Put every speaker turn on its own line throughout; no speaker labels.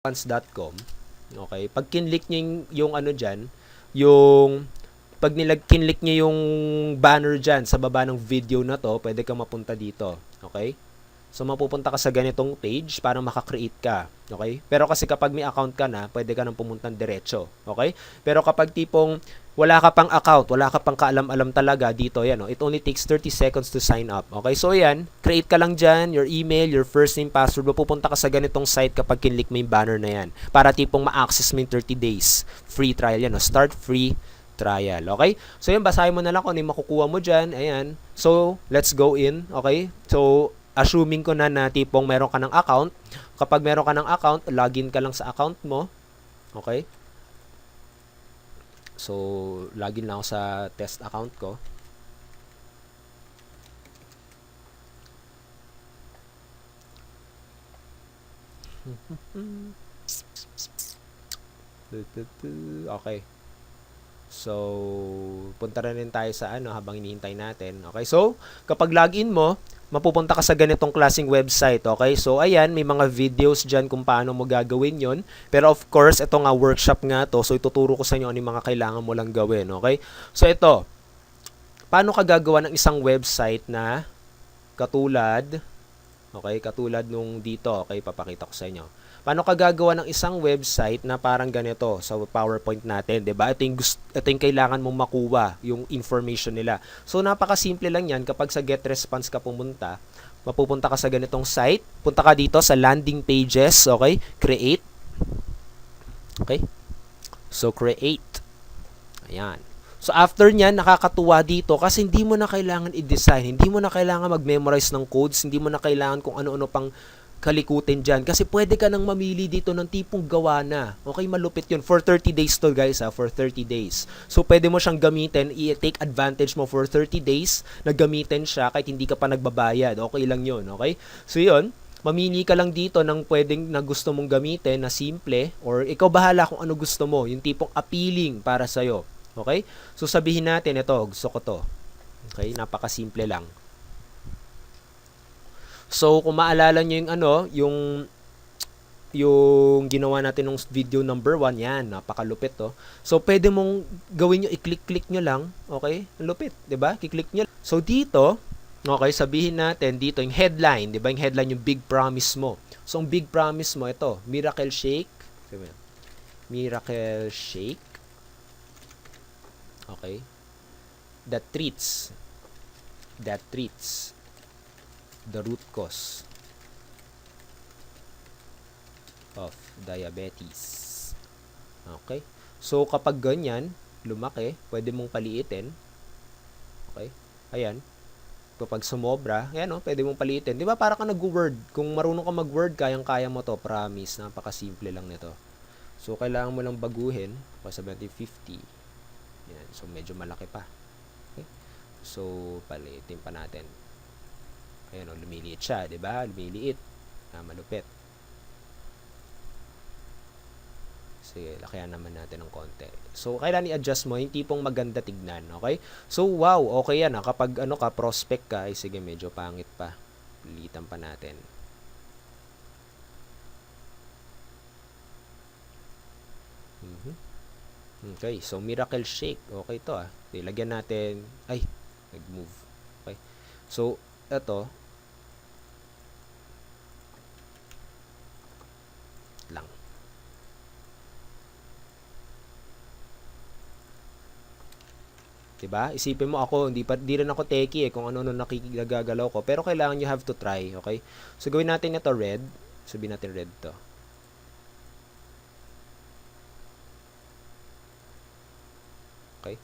once.com. Okay? Pag kinlik niyo yung ano dyan, yung pag kinlik niyo yung banner dyan sa baba ng video na to, pwede ka mapunta dito. Okay? So, mapupunta ka sa ganitong page para makakreate ka. Okay? Pero kasi kapag may account ka na, pwede ka nang pumunta diretso. Okay? Pero kapag tipong wala ka pang account, wala ka pang kaalam-alam talaga dito, yan, it only takes 30 seconds to sign up. Okay? So, yan, create ka lang dyan, your email, your first name, password, mapupunta ka sa ganitong site kapag kinlik mo yung banner na yan. Para tipong ma-access mo yung 30 days free trial yan. Start free trial. Okay? So, yun, basahin mo na lang kung ano yung makukuha mo dyan. Ayan. So, let's go in. Okay? So, assuming ko na tipong meron ka ng account. Kapag meron ka ng account, login ka lang sa account mo. Okay? So, login lang ako sa test account ko. Okay. So, punta na rin tayo sa habang hinihintay natin. Okay? So, kapag login mo, mapupunta ka sa ganitong klaseng website. Okay? So, ayan, may mga videos dyan kung paano mo gagawin yon. Pero of course, ito nga workshop nga to. So, ituturo ko sa inyo ano yung mga kailangan mo lang gawin. Okay? So, ito. Paano ka gagawa ng isang website na katulad nung dito. Okay? Papakita ko sa inyo. Paano ka gagawa ng isang website na parang ganito sa PowerPoint natin, 'di ba? Ito yung kailangan mong makuha, yung information nila. So napakasimple lang 'yan kapag sa GetResponse ka pumunta, mapupunta ka sa ganitong site, punta ka dito sa landing pages, okay? Create. Okay? So create. Ayan. So after niyan, nakakatuwa dito kasi hindi mo na kailangan i-design, hindi mo na kailangan mag-memorize ng codes, hindi mo na kailangan kung ano-ano pang kalikutin dyan. Kasi pwede ka nang mamili dito ng tipong gawa na. Okay, malupit yun. For 30 days to guys for 30 days. So pwede mo siyang gamitin, i-take advantage mo for 30 days na gamitin siya kahit hindi ka pa nagbabayad. Okay lang yun, okay? So yun, mamili ka lang dito ng pwedeng na gusto mong gamitin na simple or ikaw bahala kung ano gusto mo. Yung tipong appealing para sa'yo. Okay? So sabihin natin, ito, gusto ko to. Okay, napakasimple lang. So, kung maalala nyo yung ginawa natin ng video number 1, yan, napakalupit to. So, pwede mong gawin nyo, i-click-click nyo lang, okay? Ang lupit, di ba? I-click nyo. So, dito, okay, sabihin natin, dito, yung headline, di ba? Yung headline, yung big promise mo. So, ang big promise mo, ito, Miracle Shake. Miracle Shake. Okay? That treats the root cause of diabetes. Okay? So, kapag ganyan, lumaki, pwede mong paliitin. Okay? Ayan. Kapag sumobra, ayan pwede mong paliitin. Di ba, para ka nag-word. Kung marunong ka mag-word, kayang-kaya mo to. Promise. Napakasimple lang nito. So, kailangan mo lang baguhin. Para sa 50. Ayan. So, medyo malaki pa. Okay? So, paliitin pa natin. Ayan lumiliit siya, 'di ba? Lumiliit. Malupit. Sige, lakihan naman natin ng konti. So, kailangan i-adjust mo yung tipong maganda tignan, okay? So, wow, okay yan kapag prospect ka, sige, medyo pangit pa. Lilitan pa natin. Okay, so Miracle Shake. Okay to Lagyan natin, nag-move. Okay. So, ito lang. Diba? Isipin mo ako, di rin ako techie kung ano nakikigagalaw ko. Pero kailangan you have to try, okay? So, gawin natin ito red. Sabihin natin red to. Okay?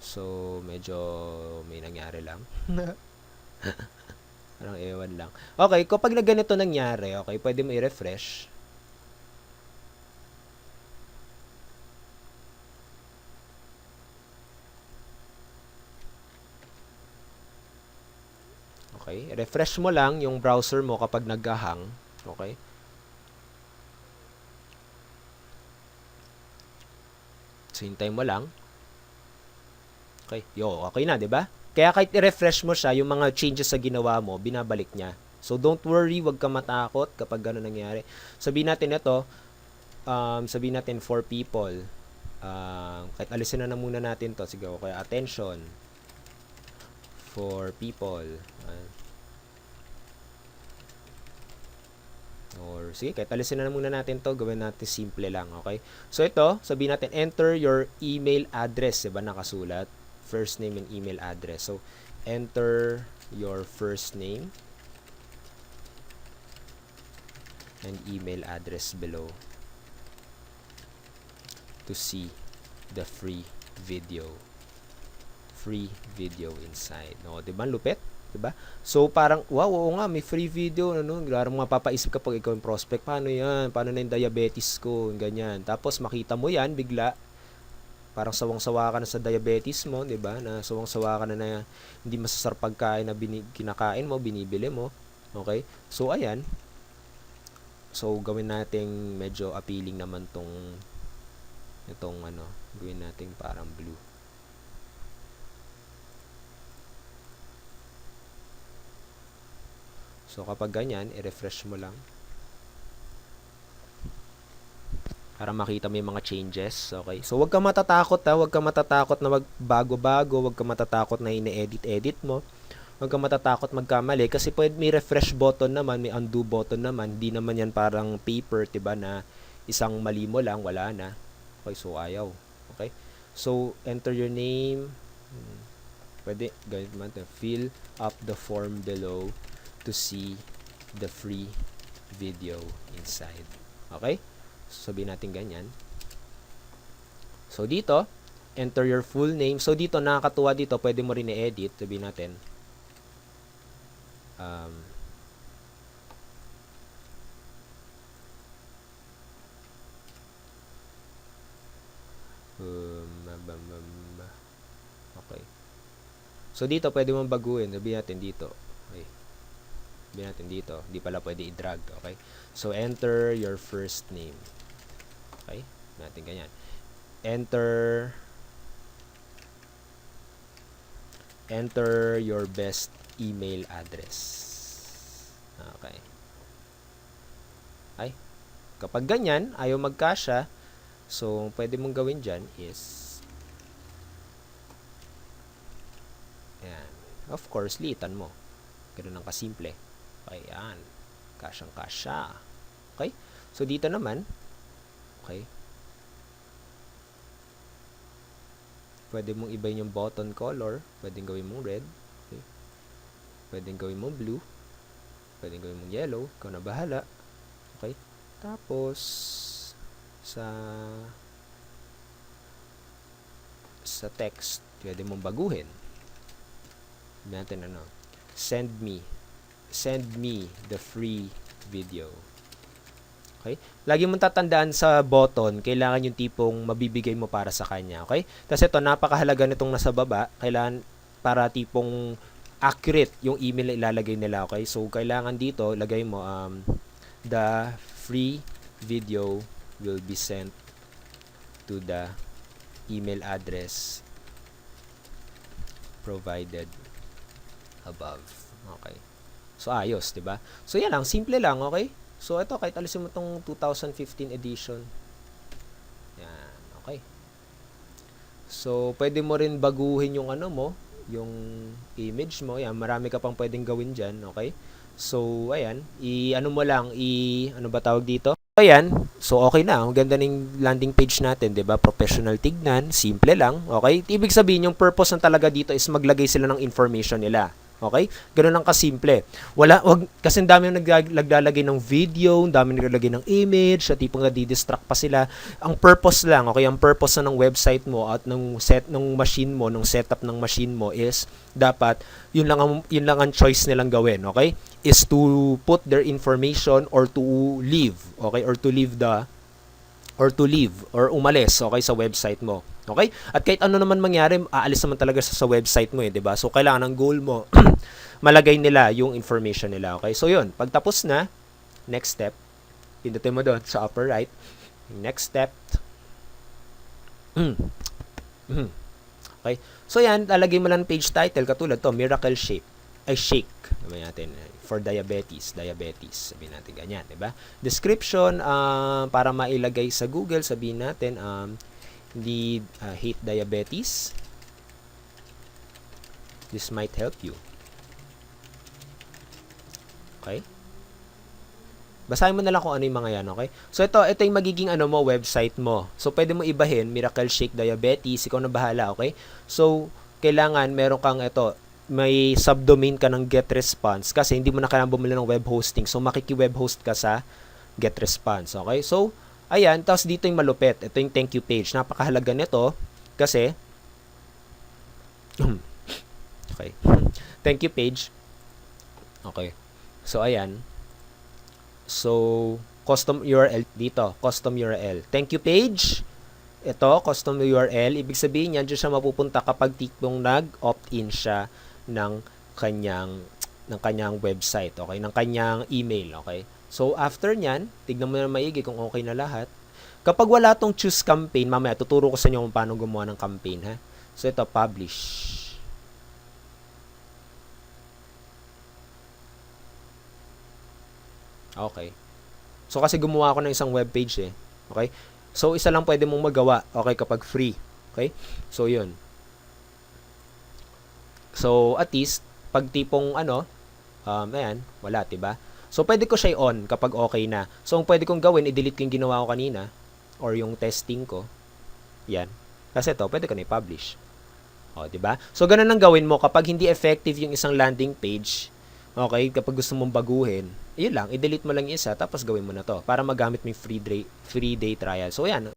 So, medyo may nangyari lang. Parang ewan lang. Okay, kapag na ganito nangyari, okay, pwede mo i-refresh. Okay, refresh mo lang yung browser mo kapag nag-hang. Okay? So, hintay mo lang. Okay, okay na, 'di ba? Kaya kahit i-refresh mo siya, yung mga changes sa ginawa mo, binabalik niya. So, don't worry, wag ka matakot kapag gano'n nangyari. Sabihin natin ito, sabihin natin for people. Kahit alisin na muna natin to. Sige, okay, attention. For people. Or, sige, kahit alisin na muna natin to. Gawin natin simple lang, okay? So, ito, sabihin natin, enter your email address. Diba, nakasulat? First name and email address. So, enter your first name and email address below to see the free video inside. No, 'di ba lupit? 'Di ba? So parang wow, oo nga, may free video ano, larang mapapaisip kapag ikaw yung prospect, paano 'yan? Paano na yung diabetes ko? Ganyan. Tapos makita mo 'yan bigla, parang sawang-sawa ka na sa diabetes mo, 'di ba? Na sawang-sawa ka na hindi masasarap pagkain na kinakain mo, binibili mo. Okay? So ayan. So gawin nating medyo appealing naman itong ano, gawin natin parang blue. So kapag ganyan, i-refresh mo lang para makita mo yung mga changes. Okay? So wag ka matatakot ha, wag ka matatakot na magbago-bago, wag ka matatakot na ine-edit mo. Wag ka matatakot magkamali kasi pwede may refresh button naman, may undo button naman. Hindi naman yan parang paper, 'di ba, na isang mali mo lang wala na. Okay, so ayaw. Okay? So, enter your name. Pwede, ganyan naman. Fill up the form below to see the free video inside. Okay? So, sabihin natin ganyan. So, dito, enter your full name. So, dito, nakakatuwa dito, pwede mo rin i-edit. Sabihin natin, okay. So, dito, pwede mong baguhin. Sabihin natin dito. Okay. Sabihin natin dito. Di pala pwede i-drag. Okay. So, enter your first name. Okay. Natin ganyan. Enter your best email address. Okay. Ay. Kapag ganyan, ayaw magkasya, so, pwede mong gawin dyan is yan. Of course, liitan mo. Ganun ang kasimple. Okay, yan. Kasyang-kasya. Okay? So, dito naman, okay, pwede mong ibahin yung button color. Pwedeng gawin mong red. Okay? Pwedeng gawin mong blue. Pwedeng gawin mong yellow. Ikaw na bahala. Okay? Tapos, sa text, pwede mong baguhin. Natin ano, send me the free video. Okay? Lagi mong tatandaan sa button, kailangan yung tipong mabibigay mo para sa kanya. Okay? Tapos ito, napakahalaga nitong nasa baba, kailangan para tipong accurate yung email na ilalagay nila. Okay? So, kailangan dito, lagay mo, the free video will be sent to the email address provided above. Okay. So, ayos, 'di ba? So, yan lang. Simple lang, okay? So, ito, kahit alisin mo itong 2015 edition. Yan, okay. So, pwede mo rin baguhin yung ano mo, yung image mo. Yan, marami ka pang pwedeng gawin dyan, okay? So, ayan. Ano mo lang, ano ba tawag dito? Ayan. So, okay na. Ang ganda ng landing page natin, 'di ba? Professional tignan, simple lang, okay? Ibig sabihin, yung purpose ng talaga dito is maglagay sila ng information nila. Okay? Ganun lang kasimple. Kasi ang dami naglalagay ng video, ang dami naglalagay ng image, at tipong nadi-distract pa sila. Ang purpose lang, okay? Ang purpose na ng website mo at ng machine mo, ng setup ng machine mo is dapat yun lang ang choice nilang gawin, okay? Is to put their information or to leave, okay? Or umalis, okay, sa website mo. Okay? At kahit ano naman mangyari, aalis naman talaga sa website mo, 'di ba? So kailangan ang goal mo malagay nila yung information nila, okay? So 'yun, pag tapos na, next step, pindutin mo doon sa upper right. Next step. Okay? So 'yan, lalagay mo lang page title katulad to, Miracle Shape. ay shake. Sabihin natin, for diabetes, sabihin natin ganyan, diba? Description, para mailagay sa Google, sabihin natin, lead, hate diabetes. This might help you. Okay? Basahin mo na lang kung ano yung mga yan, okay? So, ito yung magiging website mo. So, pwede mo ibahin, Miracle Shake Diabetes, ikaw na bahala, okay? So, kailangan meron kang may subdomain ka ng GetResponse kasi hindi mo na kailangan bumili ng web hosting. So, makiki-web host ka sa GetResponse, okay? So, ayan, tapos dito yung malupit. Ito yung thank you page. Napakahalaga nito kasi okay. Thank you page. Okay. So, ayan. So, custom URL dito. Custom URL. Thank you page. Ito, custom URL. Ibig sabihin yan, dyan siya mapupunta kapag tipong nag-opt-in siya ng kanyang website. Okay? Ng kanyang email. Okay? So, after nyan, tignan mo na maigi kung okay na lahat. Kapag wala tong choose campaign, mamaya tuturo ko sa inyo kung paano gumawa ng campaign. Ha? So, ito, publish. Okay. So, kasi gumawa ako ng isang web page eh. Okay? So, isa lang pwede mong magawa. Okay? Kapag free. Okay? So, yun. So, at least, pag tipong ayan, wala, diba? So, pwede ko siya on kapag okay na. So, ang pwede kong gawin, i-delete ko yung ginawa ko kanina or yung testing ko. Yan. Kasi ito, pwede ko na i-publish. O, diba? So, ganun ang gawin mo kapag hindi effective yung isang landing page. Okay? Kapag gusto mong baguhin, yun lang, i-delete mo lang yung isa, tapos gawin mo na to para magamit mo yung free day trial. So, yan.